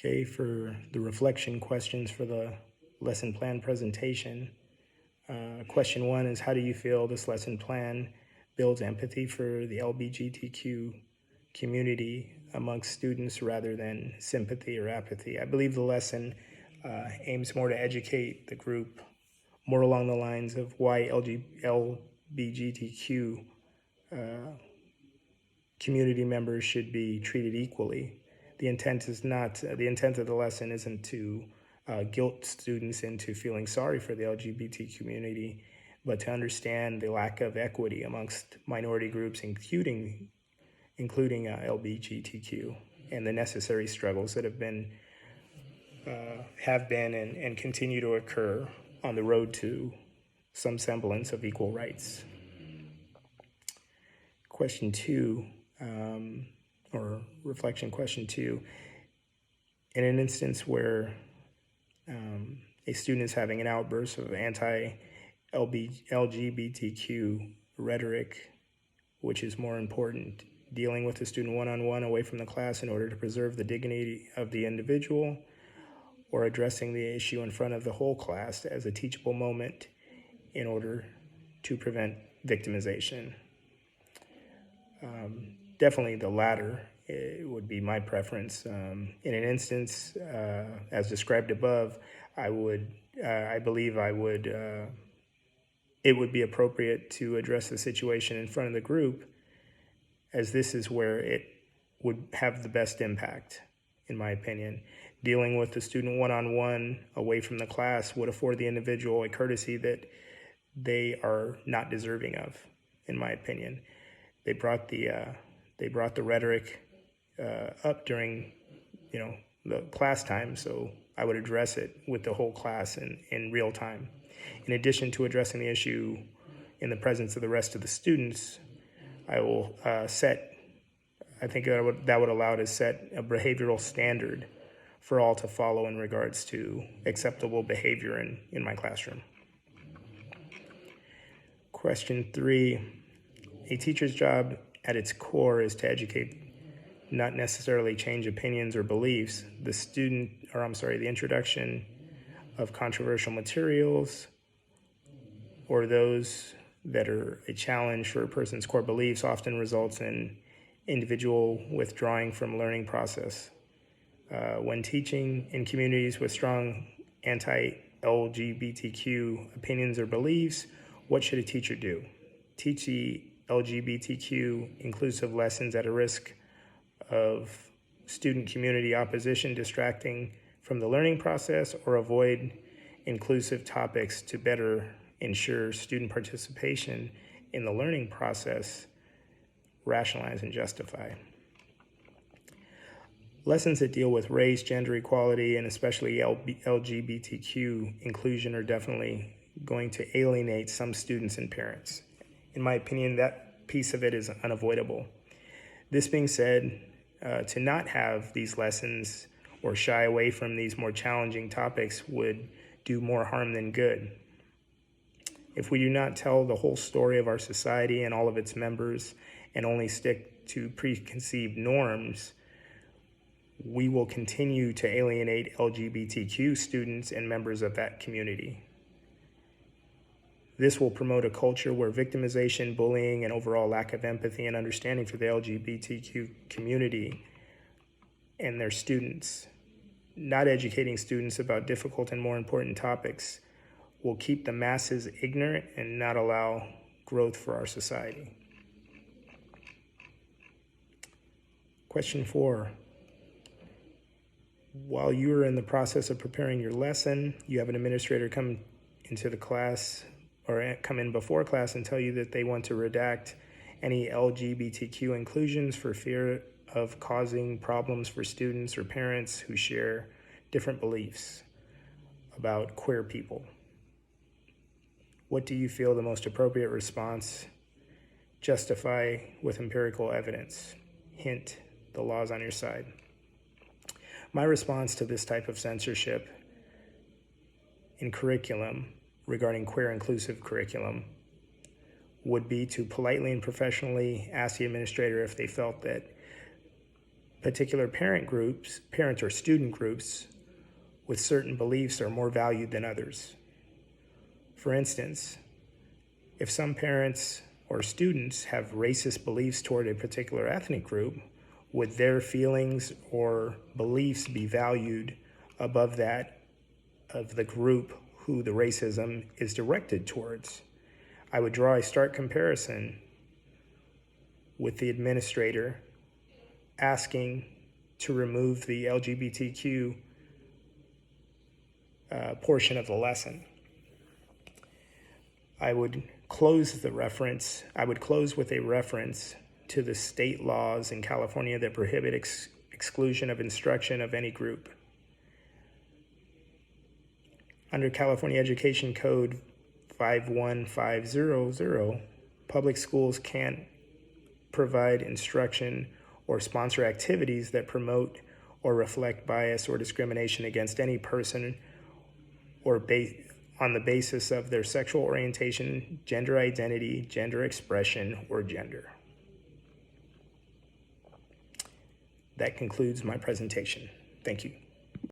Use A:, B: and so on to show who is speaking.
A: Okay, for the reflection questions for the lesson plan presentation. Question 1 is, how do you feel this lesson plan builds empathy for the LGBTQ community amongst students rather than sympathy or apathy? I believe the lesson aims more to educate the group more along the lines of why LGBTQ community members should be treated equally. The intent of the lesson isn't to guilt students into feeling sorry for the LGBT community, but to understand the lack of equity amongst minority groups, including LGBTQ, and the necessary struggles that have been and continue to occur on the road to some semblance of equal rights. Question 2, or reflection question 2, in an instance where a student is having an outburst of anti-LGBTQ rhetoric, which is more important, dealing with the student one-on-one away from the class in order to preserve the dignity of the individual, or addressing the issue in front of the whole class as a teachable moment in order to prevent victimization. Definitely the latter would be my preference. In an instance, as described above, it would be appropriate to address the situation in front of the group, as this is where it would have the best impact, in my opinion. Dealing with the student one-on-one away from the class would afford the individual a courtesy that they are not deserving of, in my opinion. They brought the rhetoric up during, the class time, so I would address it with the whole class in real time. In addition to addressing the issue in the presence of the rest of the students, I will I think that would allow to set a behavioral standard for all to follow in regards to acceptable behavior in my classroom. Question 3, a teacher's job at its core is to educate, not necessarily change opinions or beliefs. The introduction of controversial materials or those that are a challenge for a person's core beliefs often results in individual withdrawing from learning process. When teaching in communities with strong anti-LGBTQ opinions or beliefs, what should a teacher do? Teach the LGBTQ inclusive lessons at a risk of student community opposition distracting from the learning process, or avoid inclusive topics to better ensure student participation in the learning process, rationalize and justify. Lessons that deal with race, gender equality, and especially LGBTQ inclusion are definitely going to alienate some students and parents. In my opinion, that piece of it is unavoidable. This being said, to not have these lessons or shy away from these more challenging topics would do more harm than good. If we do not tell the whole story of our society and all of its members and only stick to preconceived norms, we will continue to alienate LGBTQ students and members of that community. This will promote a culture where victimization, bullying, and overall lack of empathy and understanding for the LGBTQ community and their students, not educating students about difficult and more important topics, will keep the masses ignorant and not allow growth for our society. Question 4. While you are in the process of preparing your lesson, you have an administrator come into the class or come in before class and tell you that they want to redact any LGBTQ inclusions for fear of causing problems for students or parents who share different beliefs about queer people. What do you feel the most appropriate response? Justify with empirical evidence. Hint, the law's on your side. My response to this type of censorship in curriculum regarding queer inclusive curriculum would be to politely and professionally ask the administrator if they felt that particular parent or student groups with certain beliefs are more valued than others. For instance, if some parents or students have racist beliefs toward a particular ethnic group, would their feelings or beliefs be valued above that of the group who the racism is directed towards? I would draw a stark comparison with the administrator asking to remove the LGBTQ portion of the lesson. I would close with a reference to the state laws in California that prohibit exclusion of instruction of any group. Under California Education Code 51500, public schools can't provide instruction or sponsor activities that promote or reflect bias or discrimination against any person or on the basis of their sexual orientation, gender identity, gender expression, or gender. That concludes my presentation. Thank you.